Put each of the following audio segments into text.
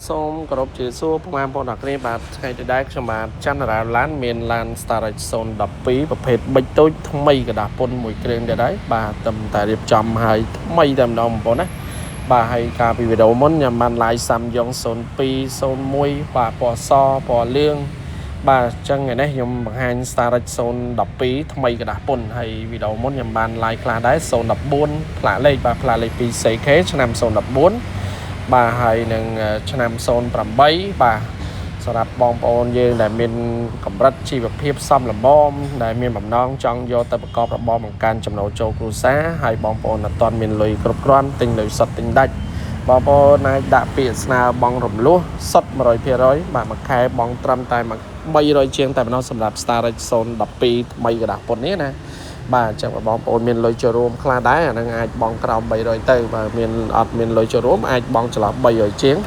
សូមគោរពជាសួរពុកម៉ែបងប្អូនអ្នកគ្នាបាទថ្ងៃទីដែរខ្ញុំបាទច័ន្ទរាឡានមានឡាន Starage 012ប្រភេទប៊ិចតូចថ្មីกระดาษពុនមួយគ្រឿងទៀតហើយបាទតែតែរៀបចំឲ្យថ្មីតែម្ដងបងប្អូនណាបាទហើយការពីវីដេអូមុនខ្ញុំបាន live Samsung 0201បាទពណ៌សពណ៌លឿងបាទអញ្ចឹងថ្ងៃនេះខ្ញុំបង្ហាញ Starage 012ថ្មីกระดาษពុនហើយវីដេអូមុនខ្ញុំបាន live ខ្លះដែរ014ផ្លាកលេខបាទផ្លាកលេខ 2CK ឆ្នាំ014បាទហើយនឹងឆ្នាំ08បាទសម្រាប់បងប្អូនយើងដែលមានកម្រិតជីវភាពសមល្មមដែលមានបំណងចង់យកទៅប្រកបរបរបង្កើនចំណូលចូលគ្រួសារហើយបងប្អូនអត់ទាន់មានលុយគ្រប់គ្រាន់ទិញលុយសុទ្ធទិញដាច់បងប្អូនអាចដាក់ពាក្យស្នើបង់រំលោះសុទ្ធ 100% បាទមួយខែបង់ត្រឹមតែ300ជាងតែប៉ុណ្ណោះសម្រាប់ Starage 012ថ្មីกระดาษពុននេះណាបាទអញ្ចឹងបងប្អូនមានលុយចូលរួមខ្លះដែរអានឹងអាចបង់ក្រោម300ទៅបាទមានអត់មានលុយចូលរួមអាចបង់ចន្លោះ300ជាង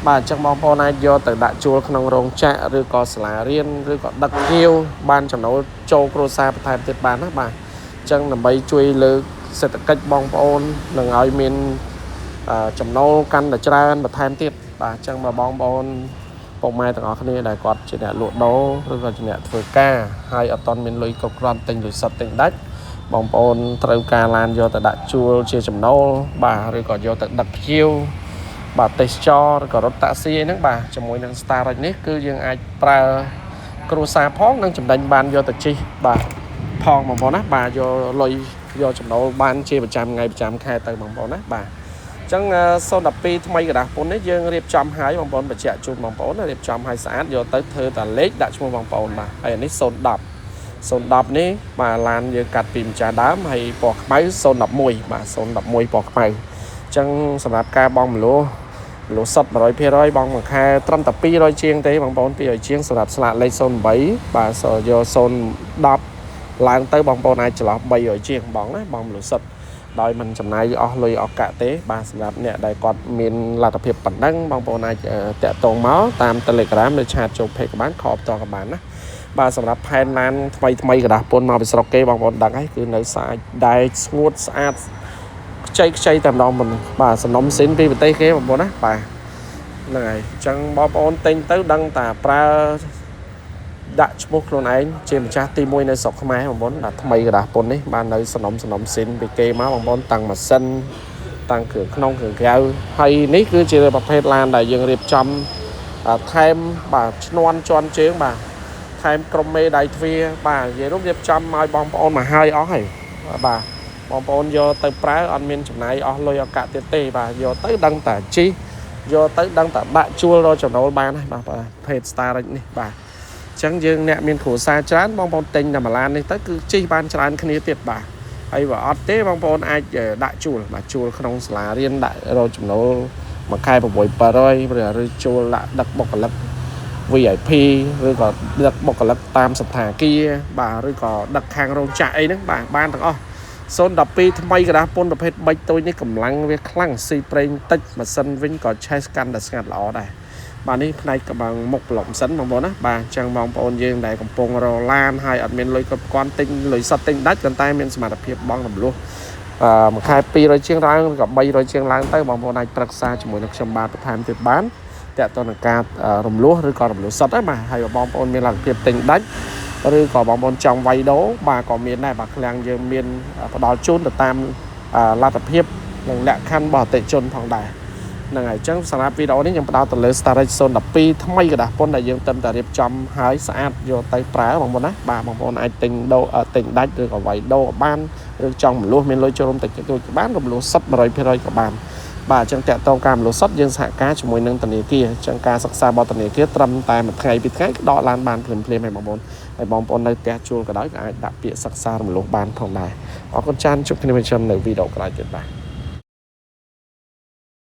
បាទអញ្ចឹងបងប្អូនអាចយកទៅដាក់ជួលក្នុងរោងចក្រឬក៏សាលារៀនឬក៏ដឹកភ្ញៀវបានចំណូលចូលគ្រួសារបន្ថែមទៀតបានណាបាទអញ្ចឹងដើម្បីជួយលើកសេដ្ឋកិច្ចបងប្អូននឹងឲ្យមានចំណូលកាន់តែច្រើនបន្ថែមទៀតបាទអញ្ចឹងបងប្អូនពុកម៉ែទាំងអស់គ្នាដែលគាត់ជាអ្នកលក់ដូរឬក៏ជាអ្នកធ្វើការហើយអត់ទាន់មានលុយគ្រប់គ្រាន់ទិញលុយសុទ្ធទិញដាច់បងប្អូនត្រូវការឡានយកទៅដាក់ជួលជាចំណូលបាទឬក៏យកទៅដឹកភ្ញៀវបាទទេសចរឬក៏រថតាក់ស៊ីអីហ្នឹងបាទជាមួយនឹង Starage នេះគឺយើងអាចប្រើគ្រួសារផងនិងចំណេញបានយកទៅជិះបាទផងបងប្អូនណាបាទយកលុយយកចំណូលបានជាប្រចាំថ្ងៃប្រចាំខែទៅបងប្អូនណាបាទអញ្ចឹង012ថ្មីกระดาษពុននេះយើងរៀបចំឲ្យបងប្អូនបញ្ជាក់ជូនបងប្អូនរៀបចំឲ្យស្អាតយកទៅធ្វើតាលេខដាក់ឈ្មោះបងប្អូនបាទហើយនេះ010នេះបាទឡានយើងកាត់ពីម្ចាស់ដើមហើយពណ៌ខ្មៅ011បាទ011ពណ៌ខ្មៅអញ្ចឹងសម្រាប់ការបង់មូលសុទ្ធ 100% បង់មួយខែត្រឹមតែ200ជាងទេបងប្អូន200ជាងសម្រាប់ស្លាកលេខ08បាទយក010ឡើងទៅបងប្អូនអាចចន្លោះ300ជាងបងណាបង់មូលសុទ្ធដោយមិនចំណាយអស់លុយអស់កាក់ទេបាទសម្រាប់អ្នកដែលគាត់មានលទ្ធភាពប៉ុណ្ណឹងបងប្អូនអាចតាក់ទងមកតាម Telegram ឬឆាតចូល Page ក៏បានខលផ្ទាល់ក៏បានណាបាទសម្រាប់ផែនឡានថ្មីกระดาษពុនមកពីស្រុកគេបងប្អូនដឹងហើយគឺនៅស្អាតដែរស្ងួតស្អាតខ្ចីតែម្ដងបាទសំណុំស៊ីនពីប្រទេសគេបងប្អូនណាបាទហ្នឹងហើយអញ្ចឹងបងប្អូនទិញទៅដឹងតាប្រើដាក់ឈ្មោះខ្លួនឯងជាម្ចាស់ទី1នៅស្រុកខ្មែរបងប្អូនដាក់ថ្មីกระดาษពុននេះបាននៅសំណុំស៊ីនពីគេមកបងប្អូនតាំងម៉ាស៊ីនតាំងគ្រឿងក្នុងគ្រឿងក្រៅហើយនេះគឺជាប្រភេទឡានដែលយើងរៀបចំថែមបាទឈ្នាន់ជន់ជើងបាទថែមក្រុមមេដៃទ្វារបាទនិយាយរួមរៀបចំឲ្យបងប្អូនមកហើយអស់ហើយបាទបងប្អូនយកទៅប្រើអត់មានចំណាយអស់លុយអកាក់ទៀតទេបាទយកទៅដឹងតែជីយកទៅដឹងតែដាក់ជួលរកចំណូលបានហើយបាទភេទ Starage នេះបាទអញ្ចឹងយើងអ្នកមានគ្រួសារច្រើនបងប្អូនទិញតែមួយឡាននេះទៅគឺជិះបានច្រើនគ្នាទៀតបាទហើយបើអត់ទេបងប្អូនអាចដាក់ជួលបាទជួលក្នុងសាលារៀនដាក់រកចំណូលមួយខែ600ឬជួលដាក់ដឹកបុគ្គលិក VIP ឬក៏ដឹកបុគ្គលិកតាមសន្តាគារបាទឬក៏ដឹកខាងរោងចក្រអីហ្នឹងបាទបានទាំងអស់012ថ្មីกระดาษពុនប្រភេទប៊ិចតូចនេះកម្លាំងវាខ្លាំងស៊ីប្រេងតិចម៉ាស៊ីនវិញក៏ឆេះកាន់តែស្ងាត់ល្អដែរបាទនេះផ្នែកក្បាលមុខប្លុកម៉ាស៊ីនបងប្អូនណាបាទអញ្ចឹងបងប្អូនយើងដែលកំពុងរកឡានហើយអត់មានលុយគ្រប់គ្រាន់ទិញលុយសុទ្ធទិញដាច់ប៉ុន្តែមានសមត្ថភាពបង់រំលោះមួយខែ200ជាងឡើងឬក៏300ជាងឡើងទៅបងប្អូនអាចប្រឹក្សាជាមួយនឹងខ្ញុំបាទបន្ថែមទៀតបានតាក់ទងនឹងការរំលោះឬក៏រំលោះសុទ្ធបាទហើយបងប្អូនមានលទ្ធភាពទិញដាច់ឬក៏បងប្អូនចង់វាយដូរបាទក៏មានដែរបាទឃ្លាំងយើងមានផ្ដល់ជូនទៅតាមលទ្ធភាពនិងលក្ខខណ្ឌរបស់អតិថិជនផងដែរហ្នឹងហើយអញ្ចឹងសម្រាប់វីដេអូនេះខ្ញុំផ្ដោតទៅលើ Starage 012ថ្មីกระดาษពុនដែលយើងតែរៀបចំហើយស្អាតយកទៅប្រើបងប្អូនណាបាទបងប្អូនអាចទិញដូរទិញដាច់ឬក៏វាយដូរបានឬចង់មលុះមានលុយចូលរួមតិចតួចក៏បានរំលោះសុទ្ធ 100% ក៏បានបាទអញ្ចឹងតាក់ទងការមលុះសុទ្ធយើងសហការជាមួយនឹងធនាគារអញ្ចឹងការសិក្សារបស់ធនាគារត្រឹមតែមួយថ្ងៃពីរថ្ងៃដកឡានបានភ្លាមៗឲ្យបងប្អូនហើយបងប្អូននៅផ្ទះជួលក៏ដោយក៏អាចដាក់ពាក្យសិក្សារំលោះបានផងដែរអរគុណច្រើនជួបគ្នាវិញនៅវីដេអូក្រោយទៀតបាទ